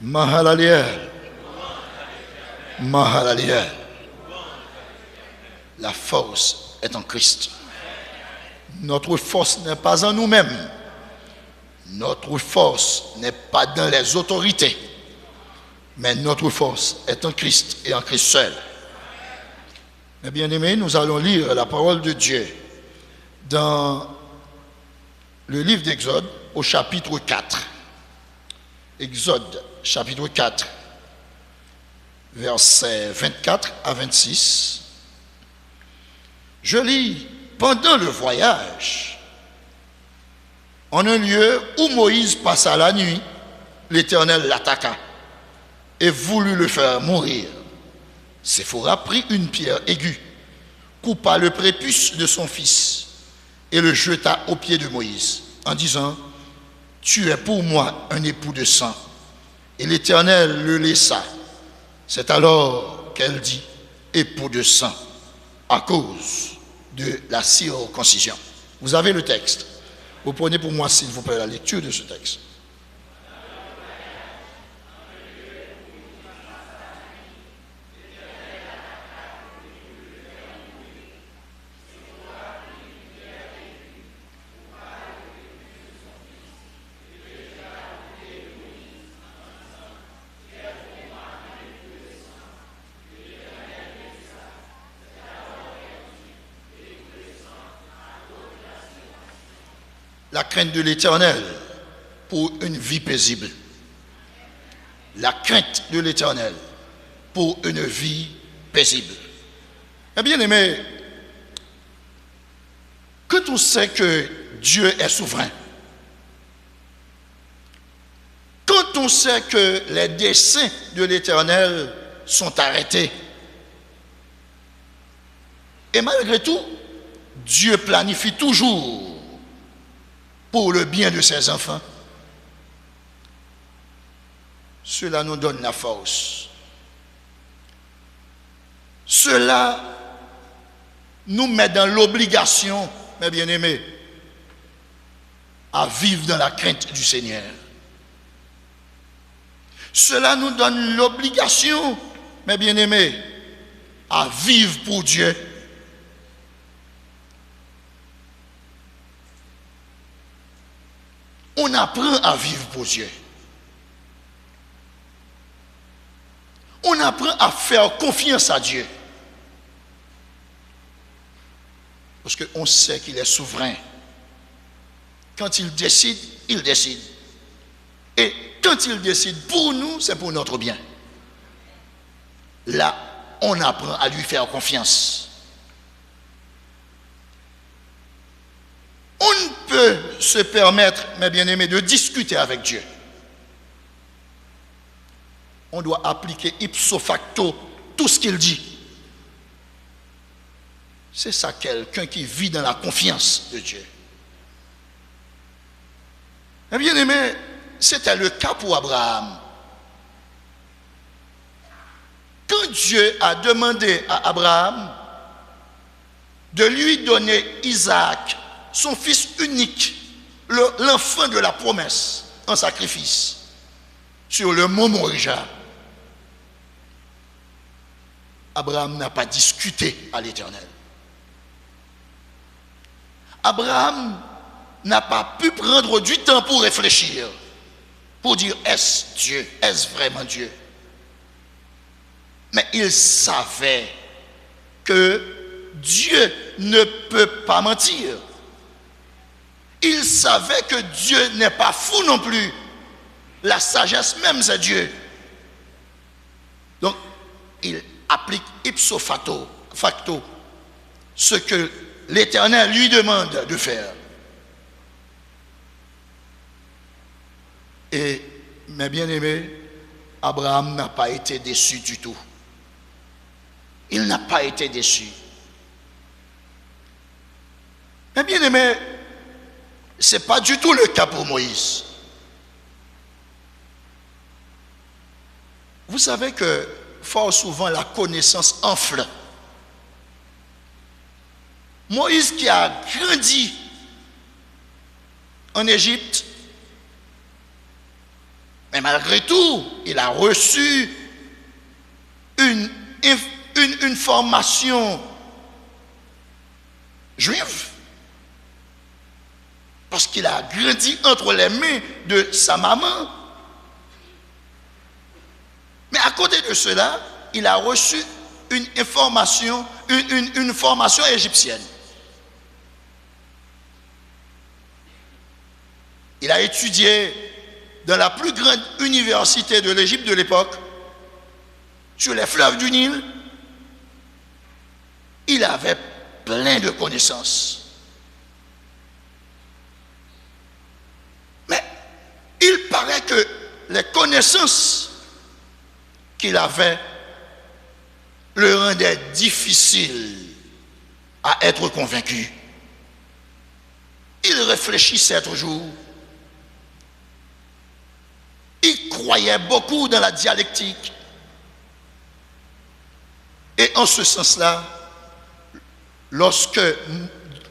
Mahalaliel. Mahalaliel. La force est en Christ. Notre force n'est pas en nous-mêmes. Notre force n'est pas dans les autorités. Mais notre force est en Christ et en Christ seul. Mes bien-aimés, nous allons lire la parole de Dieu dans le livre d'Exode au chapitre 4. Exode chapitre 4, versets 24 à 26. Je lis, pendant le voyage, en un lieu où Moïse passa la nuit, l'Éternel l'attaqua et voulut le faire mourir. Séphora prit une pierre aiguë, coupa le prépuce de son fils et le jeta aux pieds de Moïse, en disant, « Tu es pour moi un époux de sang. » Et l'Éternel le laissa. C'est alors qu'elle dit, « Époux de sang », à cause de la circoncision. Vous avez le texte. Vous prenez pour moi, s'il vous plaît, la lecture de ce texte. La crainte de l'Éternel pour une vie paisible. La crainte de l'Éternel pour une vie paisible. Eh bien aimé, quand on sait que Dieu est souverain, quand on sait que les desseins de l'Éternel sont arrêtés, et malgré tout, Dieu planifie toujours pour le bien de ses enfants, cela nous donne la force. Cela nous met dans l'obligation, mes bien-aimés, à vivre dans la crainte du Seigneur. Cela nous donne l'obligation, mes bien-aimés, à vivre pour Dieu. On apprend à vivre pour Dieu. On apprend à faire confiance à Dieu. Parce qu'on sait qu'il est souverain. Quand il décide, il décide. Et quand il décide pour nous, c'est pour notre bien. Là, on apprend à lui faire confiance. On ne peut se permettre, mes bien-aimés, de discuter avec Dieu. On doit appliquer ipso facto tout ce qu'il dit. C'est ça, quelqu'un qui vit dans la confiance de Dieu. Mes bien-aimés, c'était le cas pour Abraham. Quand Dieu a demandé à Abraham de lui donner Isaac, son fils unique, l'enfant de la promesse, en sacrifice, sur le mont Moriah, Abraham n'a pas discuté à l'Éternel. Abraham n'a pas pu prendre du temps pour réfléchir, pour dire, est-ce Dieu, est-ce vraiment Dieu? Mais il savait que Dieu ne peut pas mentir. Il savait que Dieu n'est pas fou non plus. La sagesse même, c'est Dieu. Donc, il applique ipso facto ce que l'Éternel lui demande de faire. Et, mes bien-aimés, Abraham n'a pas été déçu du tout. Il n'a pas été déçu. Mes bien-aimés, ce n'est pas du tout le cas pour Moïse. Vous savez que fort souvent la connaissance enfle. Moïse qui a grandi en Égypte, Mais malgré tout, il a reçu une formation juive. Parce qu'il a grandi entre les mains de sa maman. Mais à côté de cela, il a reçu une formation égyptienne. Il a étudié dans la plus grande université de l'Égypte de l'époque, sur les fleuves du Nil. Il avait plein de connaissances. Mais il paraît que les connaissances qu'il avait le rendaient difficile à être convaincu. Il réfléchissait toujours. Il croyait beaucoup dans la dialectique. Et en ce sens-là, lorsque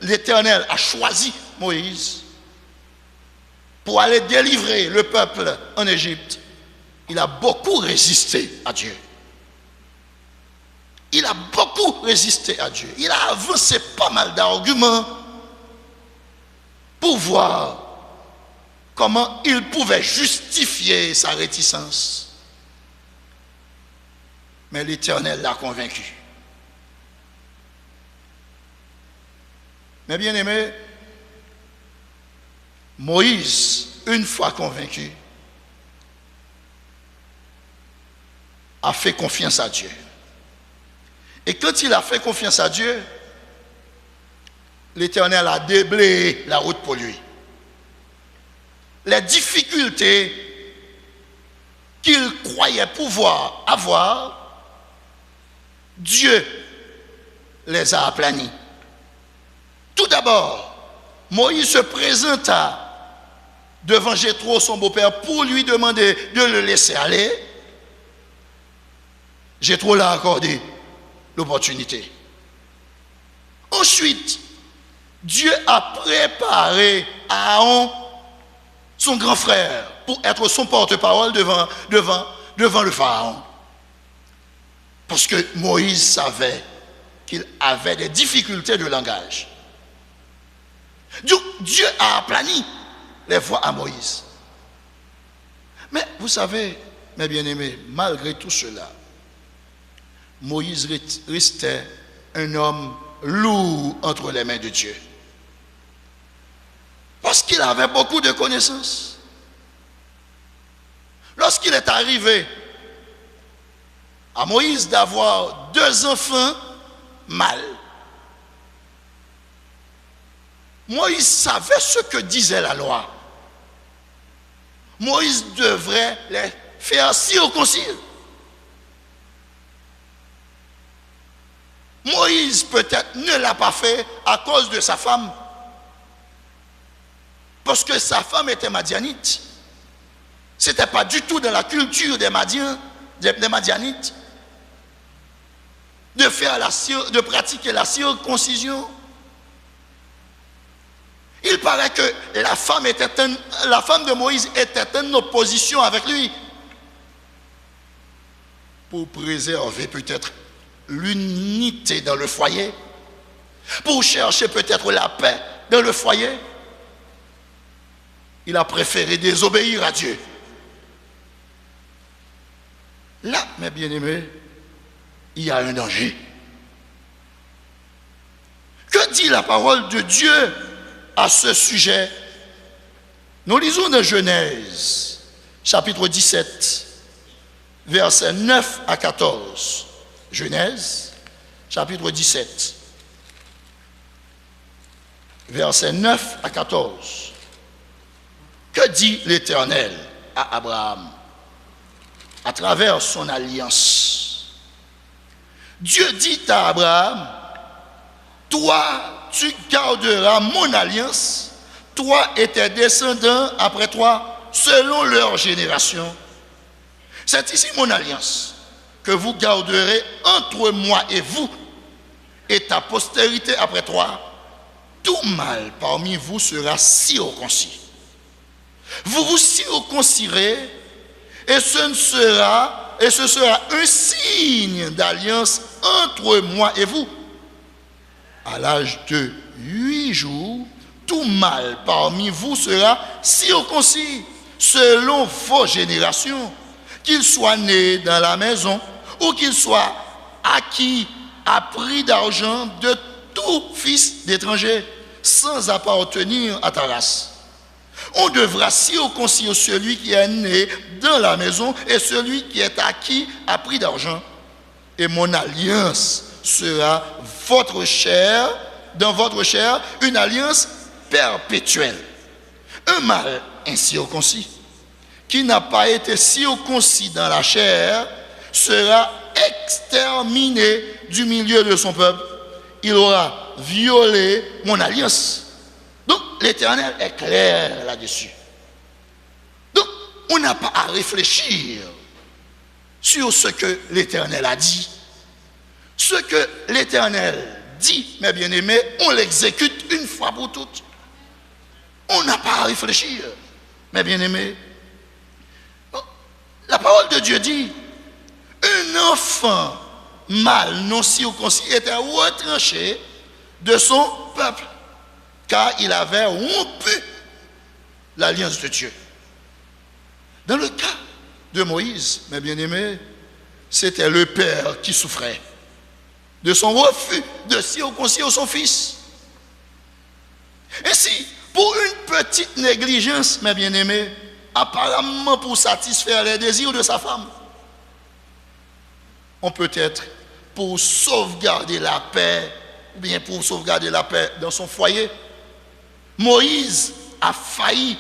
l'Éternel a choisi Moïse pour aller délivrer le peuple en Égypte, il a beaucoup résisté à Dieu. Il a beaucoup résisté à Dieu. Il a avancé pas mal d'arguments pour voir comment il pouvait justifier sa réticence. Mais l'Éternel l'a convaincu. Mais bien aimé, Moïse, une fois convaincu, a fait confiance à Dieu. Et quand il a fait confiance à Dieu, l'Éternel a déblayé la route pour lui. Les difficultés qu'il croyait pouvoir avoir, Dieu les a aplanies. Tout d'abord, Moïse se présenta devant Jéthro, son beau-père, pour lui demander de le laisser aller. Jéthro l'a accordé l'opportunité. Ensuite, Dieu a préparé Aaron, son grand frère, pour être son porte-parole devant le Pharaon. Parce que Moïse savait qu'il avait des difficultés de langage. Donc, Dieu a aplani les voies à Moïse. Mais vous savez, mes bien-aimés, malgré tout cela, Moïse restait un homme lourd entre les mains de Dieu. Parce qu'il avait beaucoup de connaissances. Lorsqu'il est arrivé à Moïse d'avoir 2 enfants mâles, Moïse savait ce que disait la loi. Moïse devrait les faire circoncire. Moïse peut-être ne l'a pas fait à cause de sa femme. Parce que sa femme était madianite. Ce n'était pas du tout dans la culture des madianites de pratiquer la circoncision. Il paraît que la femme de Moïse était en opposition avec lui pour préserver peut-être l'unité dans le foyer, pour chercher peut-être la paix dans le foyer. Il a préféré désobéir à Dieu. Là, mes bien-aimés, il y a un danger. Que dit la parole de Dieu à ce sujet? Nous lisons dans Genèse, chapitre 17, versets 9 à 14. Genèse, chapitre 17, versets 9 à 14. Que dit l'Éternel à Abraham à travers son alliance? Dieu dit à Abraham: toi, tu garderas mon alliance, toi et tes descendants après toi, selon leur génération. C'est ici mon alliance que vous garderez entre moi et vous et ta postérité après toi. Tout mâle parmi vous sera circoncis. Vous vous circoncirez Et ce sera un signe d'alliance entre moi et vous. À l'âge de 8 jours, tout mâle parmi vous sera circoncis selon vos générations, qu'il soit né dans la maison ou qu'il soit acquis à prix d'argent de tout fils d'étranger, sans appartenir à ta race. On devra circoncire celui qui est né dans la maison et celui qui est acquis à prix d'argent. Et mon alliance sera votre chair, dans votre chair, une alliance perpétuelle. Un mâle incirconcis, qui n'a pas été circoncis dans la chair, sera exterminé du milieu de son peuple. Il aura violé mon alliance. Donc, l'Éternel est clair là-dessus. Donc, on n'a pas à réfléchir sur ce que l'Éternel a dit. Ce que l'Éternel dit, mes bien-aimés, on l'exécute une fois pour toutes. On n'a pas à réfléchir, mes bien-aimés. La parole de Dieu dit, un enfant mâle non circoncis était retranché de son peuple, car il avait rompu l'alliance de Dieu. Dans le cas de Moïse, mes bien-aimés, c'était le père qui souffrait de son refus de circoncire son fils. Ainsi, pour une petite négligence, mes bien-aimés, apparemment pour satisfaire les désirs de sa femme, on peut être pour sauvegarder la paix, ou bien pour sauvegarder la paix dans son foyer. Moïse a failli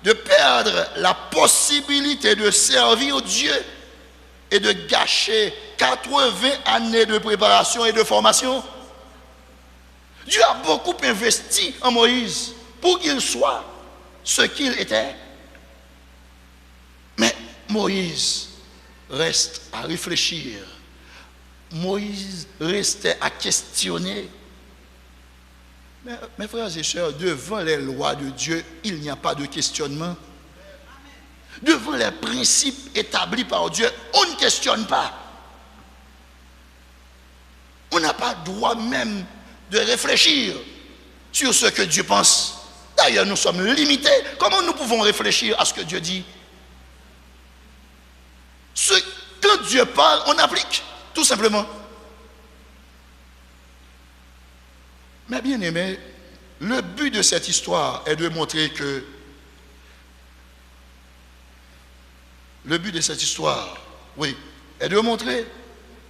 de perdre la possibilité de servir Dieu et de gâcher 80 années de préparation et de formation. Dieu a beaucoup investi en Moïse pour qu'il soit ce qu'il était. Mais Moïse reste à réfléchir. Moïse restait à questionner. Mais, mes frères et sœurs, devant les lois de Dieu, il n'y a pas de questionnement. Devant les principes établis par Dieu, on ne questionne pas. On n'a pas le droit même de réfléchir sur ce que Dieu pense. D'ailleurs, nous sommes limités. Comment nous pouvons réfléchir à ce que Dieu dit? Quand Dieu parle, on applique, tout simplement. Mais bien aimé, le but de cette histoire est de montrer que est de montrer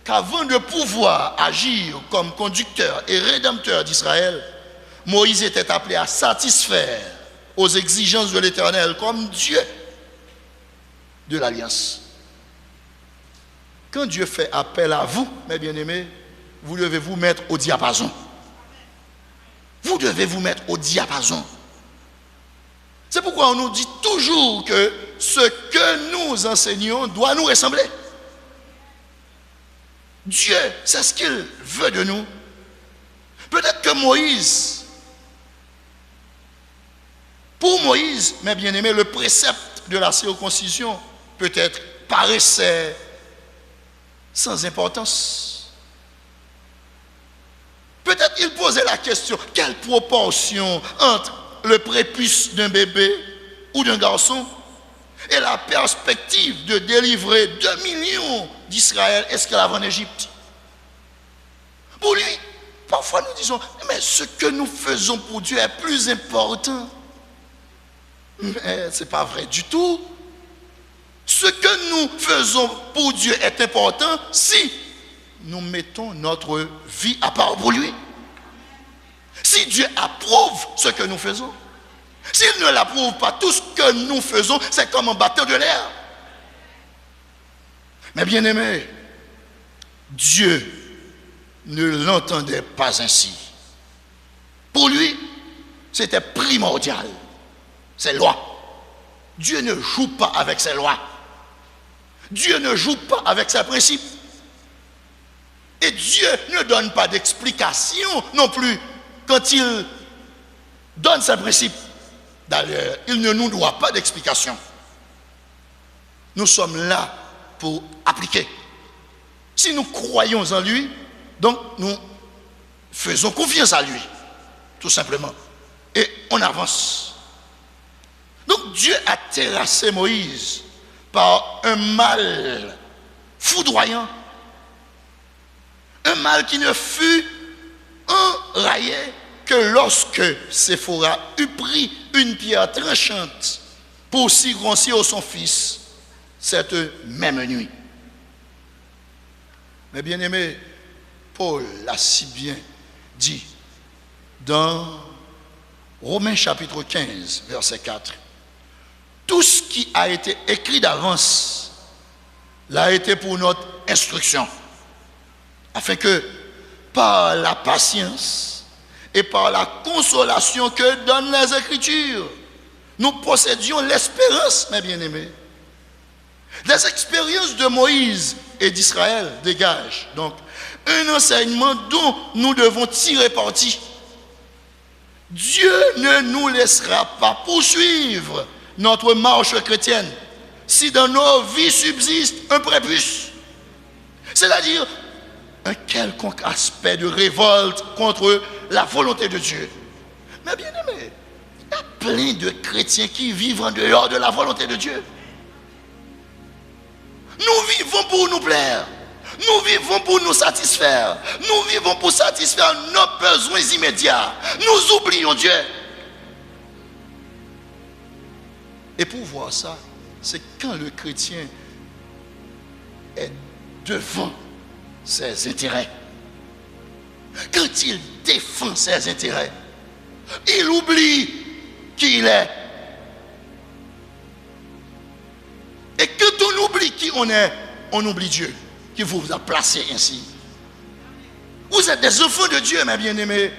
qu'avant de pouvoir agir comme conducteur et rédempteur d'Israël, Moïse était appelé à satisfaire aux exigences de l'Éternel comme Dieu de l'Alliance. Quand Dieu fait appel à vous, mes bien-aimés, vous devez vous mettre au diapason. Vous devez vous mettre au diapason. C'est pourquoi on nous dit toujours que ce que nous enseignons doit nous ressembler. Dieu, c'est ce qu'il veut de nous. Peut-être que Moïse, pour Moïse, mes bien-aimés, le précepte de la circoncision peut-être paraissait sans importance. Peut-être il posait la question, quelle proportion entre le prépuce d'un bébé ou d'un garçon et la perspective de délivrer 2 millions d'Israël esclaves en Égypte? Pour lui, parfois nous disons, mais ce que nous faisons pour Dieu est plus important. Mais ce n'est pas vrai du tout. Ce que nous faisons pour Dieu est important si nous mettons notre vie à part pour lui. Si Dieu approuve ce que nous faisons, s'il ne l'approuve pas, tout ce que nous faisons, c'est comme un batteur de l'air. Mais bien aimé, Dieu ne l'entendait pas ainsi. Pour lui, c'était primordial, ces lois. Dieu ne joue pas avec ses lois. Dieu ne joue pas avec ses principes. Et Dieu ne donne pas d'explication non plus quand il donne ses principes. D'ailleurs, il ne nous doit pas d'explication. nous sommes là pour appliquer. Si nous croyons en lui, donc nous faisons confiance à lui, tout simplement. Et on avance. Donc Dieu a terrassé Moïse par un mal foudroyant, un mal qui ne fut enrayé que lorsque Séphora eut pris une pierre tranchante pour circoncire son fils cette même nuit. Mais bien aimé, Paul l'a si bien dit dans Romains chapitre 15, verset 4. Tout ce qui a été écrit d'avance l'a été pour notre instruction, afin que par la patience et par la consolation que donnent les Écritures, nous possédions l'espérance, mes bien-aimés. Les expériences de Moïse et d'Israël dégagent donc un enseignement dont nous devons tirer parti. Dieu ne nous laissera pas poursuivre notre marche chrétienne si dans nos vies subsiste un prépuce, c'est-à-dire un quelconque aspect de révolte contre la volonté de Dieu. Mais bien aimé, il y a plein de chrétiens qui vivent en dehors de la volonté de Dieu. Nous vivons pour nous plaire. Nous vivons pour nous satisfaire. Nous vivons pour satisfaire nos besoins immédiats. Nous oublions Dieu. Et pour voir ça, c'est quand le chrétien est devant ses intérêts. Quand il défend ses intérêts, il oublie qui il est. Et quand on oublie qui on est, on oublie Dieu qui vous a placé ainsi. Vous êtes des enfants de Dieu, mes bien-aimés.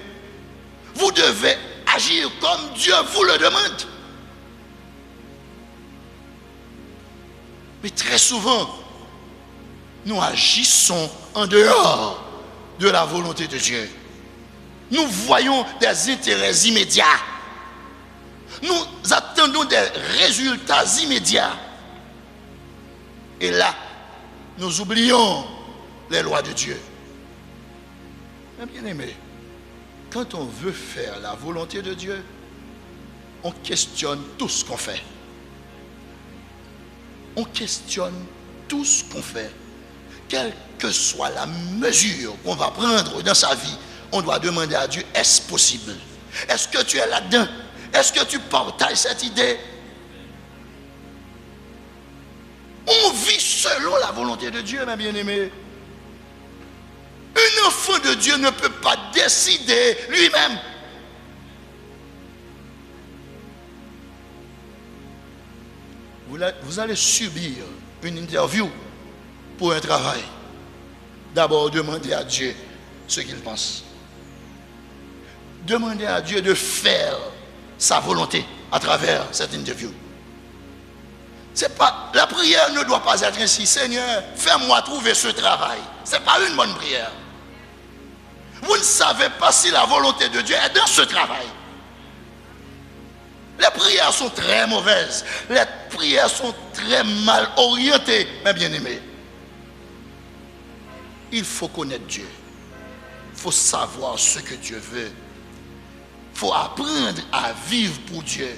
Vous devez agir comme Dieu vous le demande. Mais très souvent, nous agissons en dehors de la volonté de Dieu. Nous voyons des intérêts immédiats. Nous attendons des résultats immédiats. Et là, nous oublions les lois de Dieu. Mais bien aimé, quand on veut faire la volonté de Dieu, on questionne tout ce qu'on fait. On questionne tout ce qu'on fait. Quelle que soit la mesure qu'on va prendre dans sa vie, on doit demander à Dieu, est-ce possible? Est-ce que tu es là-dedans? Est-ce que tu partages cette idée? On vit selon la volonté de Dieu, mes bien-aimés. Un enfant de Dieu ne peut pas décider lui-même. Vous allez subir une interview pour un travail. D'abord, demandez à Dieu ce qu'il pense. Demandez à Dieu de faire sa volonté à travers cette interview. C'est pas, la prière ne doit pas être ainsi. Seigneur, fais-moi trouver ce travail. Ce n'est pas une bonne prière. Vous ne savez pas si la volonté de Dieu est dans ce travail. Les prières sont très mauvaises. Les prières sont très mal orientées, mes bien-aimés. Il faut connaître Dieu. Il faut savoir ce que Dieu veut. Il faut apprendre à vivre pour Dieu.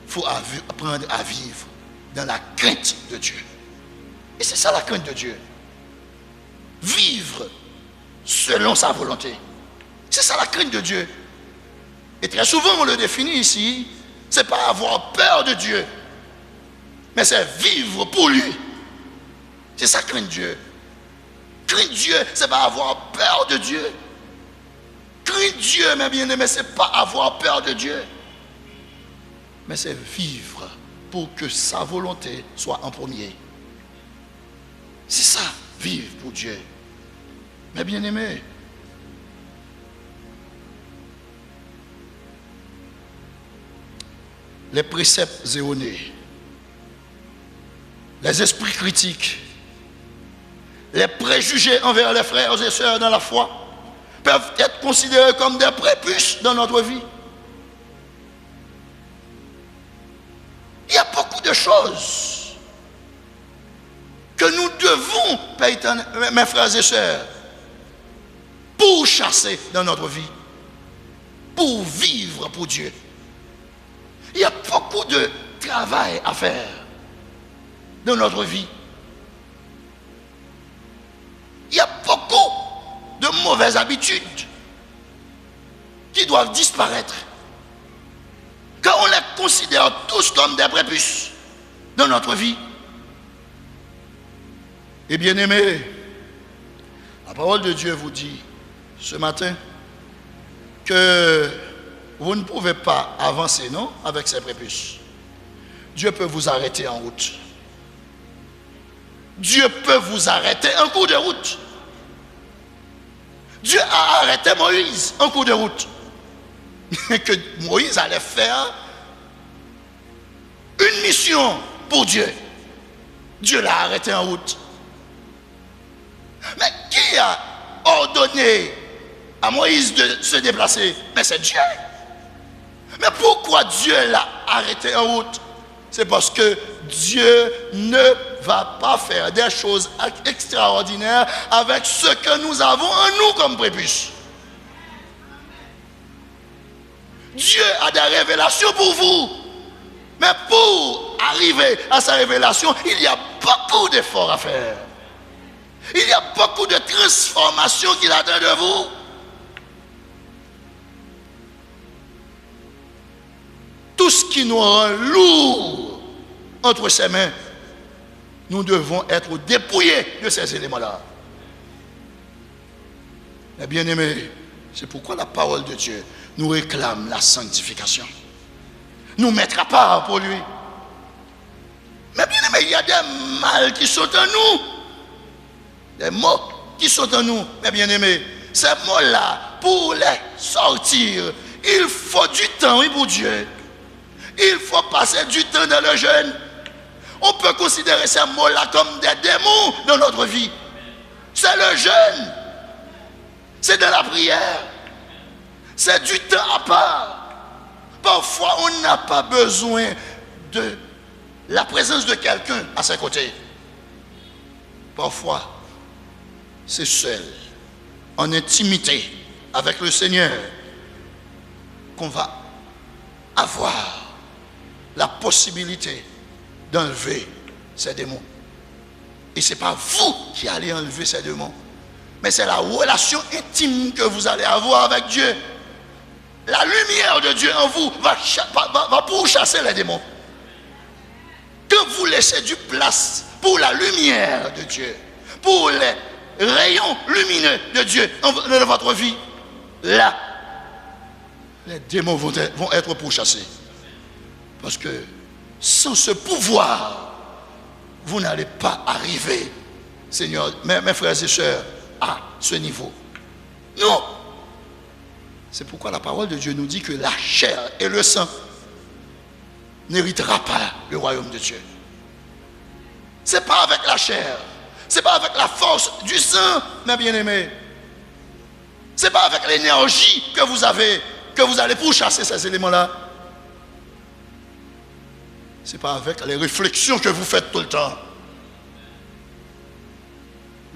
Il faut apprendre à vivre dans la crainte de Dieu. Et c'est ça la crainte de Dieu. Vivre selon sa volonté. C'est ça la crainte de Dieu. Et très souvent on le définit ici, c'est pas avoir peur de Dieu, mais c'est vivre pour lui. C'est ça crainte Dieu. Crainte Dieu, c'est pas avoir peur de Dieu. Crainte Dieu, mes bien-aimés, c'est pas avoir peur de Dieu, mais c'est vivre pour que sa volonté soit en premier. C'est ça, vivre pour Dieu. Mes bien-aimés, les préceptes erronés, les esprits critiques, les préjugés envers les frères et sœurs dans la foi peuvent être considérés comme des prépuces dans notre vie. Il y a beaucoup de choses que nous devons, mes frères et sœurs, pour chasser dans notre vie, pour vivre pour Dieu. Il y a beaucoup de travail à faire dans notre vie. Il y a beaucoup de mauvaises habitudes qui doivent disparaître. Car on les considère tous comme des prépuces dans notre vie. Et bien aimé, la parole de Dieu vous dit ce matin que vous ne pouvez pas avancer, non, avec ces prépuces. Dieu peut vous arrêter en route. Dieu peut vous arrêter en cours de route. Dieu a arrêté Moïse en cours de route. Que Moïse allait faire une mission pour Dieu. Dieu l'a arrêté en route. Mais qui a ordonné à Moïse de se déplacer? Mais c'est Dieu. Mais pourquoi Dieu l'a arrêté en route? C'est parce que Dieu ne va pas faire des choses extraordinaires avec ce que nous avons en nous comme prépuce. Dieu a des révélations pour vous. Mais pour arriver à sa révélation, il y a beaucoup d'efforts à faire. Il y a beaucoup de transformations qu'il attend de vous. Tout ce qui nous rend lourd entre ses mains, nous devons être dépouillés de ces éléments-là. Mais bien aimés, c'est pourquoi la parole de Dieu nous réclame la sanctification. Nous mettre à part pour lui. Mais bien aimés, il y a des mal qui sont en nous. Des mots qui sont en nous. Mais bien aimés, ces mots-là, pour les sortir, il faut du temps, oui, pour Dieu. Il faut passer du temps dans le jeûne. On peut considérer ces mots-là comme des démons dans notre vie. C'est le jeûne. C'est de la prière. C'est du temps à part. Parfois, on n'a pas besoin de la présence de quelqu'un à ses côtés. Parfois, c'est seul, en intimité avec le Seigneur, qu'on va avoir la possibilité d'enlever ces démons. Et ce n'est pas vous qui allez enlever ces démons, mais c'est la relation intime que vous allez avoir avec Dieu. La lumière de Dieu en vous va pourchasser les démons. Quand vous laissez du place pour la lumière de Dieu, pour les rayons lumineux de Dieu dans votre vie, là, les démons vont être pourchassés. Parce que sans ce pouvoir, vous n'allez pas arriver, Seigneur, mes frères et sœurs, à ce niveau. Non. C'est pourquoi la parole de Dieu nous dit que la chair et le sang n'héritera pas le royaume de Dieu. Ce n'est pas avec la chair, ce n'est pas avec la force du sang, mes bien-aimés. Ce n'est pas avec l'énergie que vous avez, que vous allez pourchasser ces éléments-là. Ce n'est pas avec les réflexions que vous faites tout le temps.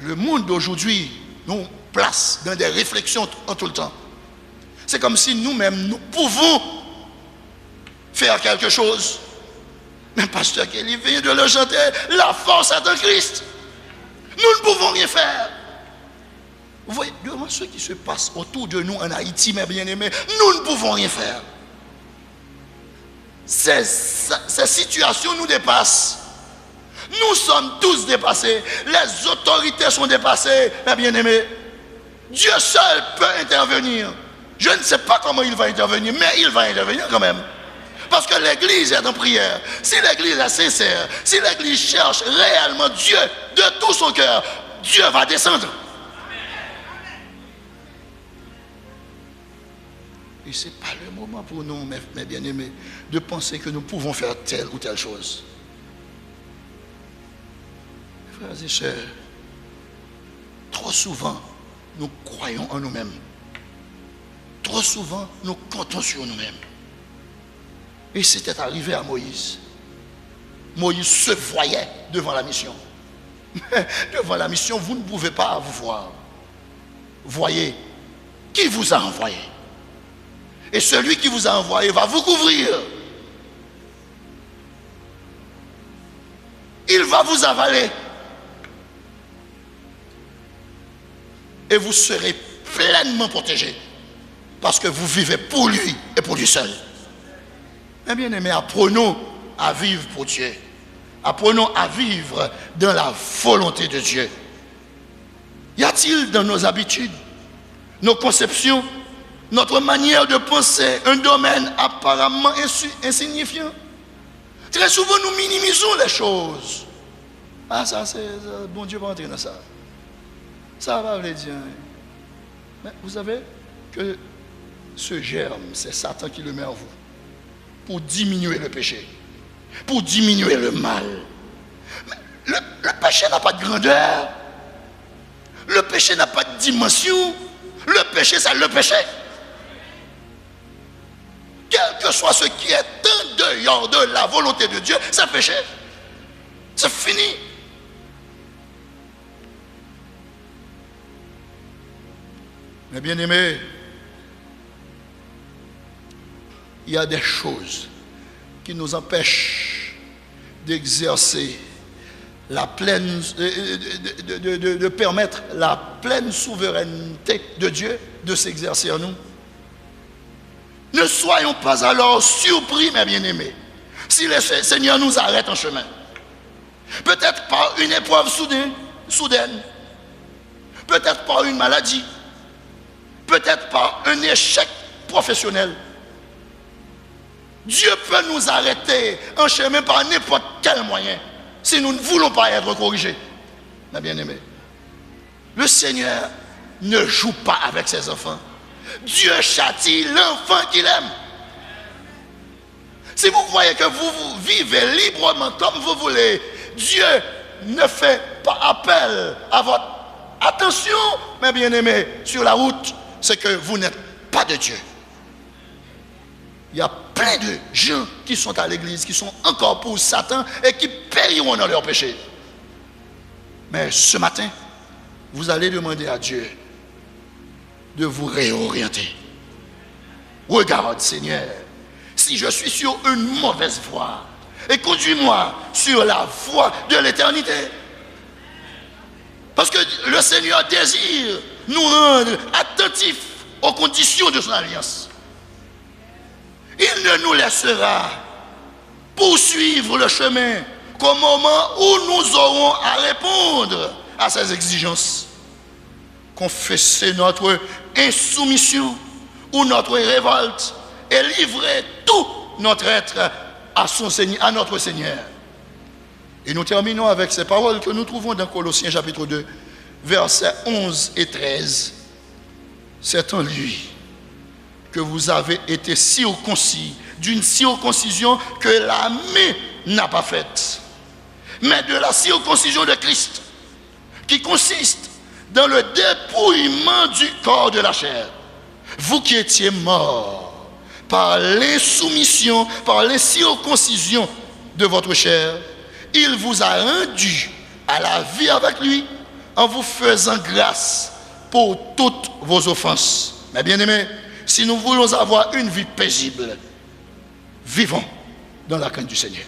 Le monde d'aujourd'hui nous place dans des réflexions en tout le temps. C'est comme si nous-mêmes, nous pouvons faire quelque chose. Mais pasteur Kelly vient de le chanter, la force est en Christ. Nous ne pouvons rien faire. Vous voyez, devant ce qui se passe autour de nous en Haïti, mes bien-aimés, nous ne pouvons rien faire. Ces situations nous dépassent. Nous sommes tous dépassés. Les autorités sont dépassées, mes bien-aimés. Dieu seul peut intervenir. Je ne sais pas comment il va intervenir, mais il va intervenir quand même. Parce que l'Église est en prière. Si l'Église est sincère, si l'Église cherche réellement Dieu de tout son cœur, Dieu va descendre. Et ce n'est pas le moment pour nous, mes bien-aimés, de penser que nous pouvons faire telle ou telle chose. Frères et sœurs, trop souvent, nous croyons en nous-mêmes. Trop souvent, nous comptons sur nous-mêmes. Et c'était arrivé à Moïse. Moïse se voyait devant la mission. Mais devant la mission, vous ne pouvez pas vous voir. Voyez qui vous a envoyé. Et celui qui vous a envoyé va vous couvrir. Il va vous avaler. Et vous serez pleinement protégé. Parce que vous vivez pour lui et pour lui seul. Eh bien aimé, apprenons à vivre pour Dieu. Apprenons à vivre dans la volonté de Dieu. Y a-t-il dans nos habitudes, nos conceptions, notre manière de penser, un domaine apparemment insignifiant? Très souvent, nous minimisons les choses. Ah, ça, c'est bon Dieu va entrer dans ça. Ça va le dire. Mais vous savez que ce germe, c'est Satan qui le met en vous pour diminuer le péché, pour diminuer le mal. Mais le péché n'a pas de grandeur. Le péché n'a pas de dimension. Le péché, c'est le péché. Quel que soit ce qui est en dehors de la volonté de Dieu, c'est péché. C'est fini. Mais bien aimé, il y a des choses qui nous empêchent d'exercer la pleine, de permettre la pleine souveraineté de Dieu de s'exercer en nous. Ne soyons pas alors surpris, mes bien-aimés, si le Seigneur nous arrête en chemin. Peut-être par une épreuve soudaine, peut-être par une maladie, peut-être par un échec professionnel. Dieu peut nous arrêter en chemin par n'importe quel moyen si nous ne voulons pas être corrigés. Mes bien-aimés, le Seigneur ne joue pas avec ses enfants. Dieu châtie l'enfant qu'il aime. Si vous voyez que vous vivez librement comme vous voulez, Dieu ne fait pas appel à votre attention, mes bien-aimés, sur la route, c'est que vous n'êtes pas de Dieu. Il y a plein de gens qui sont à l'église, qui sont encore pour Satan et qui périront dans leur péché. Mais ce matin, vous allez demander à Dieu de vous réorienter. Regarde, Seigneur, si je suis sur une mauvaise voie, et conduis-moi sur la voie de l'éternité. Parce que le Seigneur désire nous rendre attentifs aux conditions de son alliance. Il ne nous laissera poursuivre le chemin qu'au moment où nous aurons à répondre à ses exigences. Confesser notre insoumission ou notre révolte et livrer tout notre être à notre Seigneur. Et nous terminons avec ces paroles que nous trouvons dans Colossiens chapitre 2, versets 11 et 13. C'est en lui que vous avez été circoncis, d'une circoncision que la main n'a pas faite, mais de la circoncision de Christ, qui consiste dans le dépouillement du corps de la chair. Vous qui étiez morts par l'insoumission, par l'incirconcision de votre chair, il vous a rendu à la vie avec lui en vous faisant grâce pour toutes vos offenses. Mais bien aimés, si nous voulons avoir une vie paisible, vivons dans la crainte du Seigneur.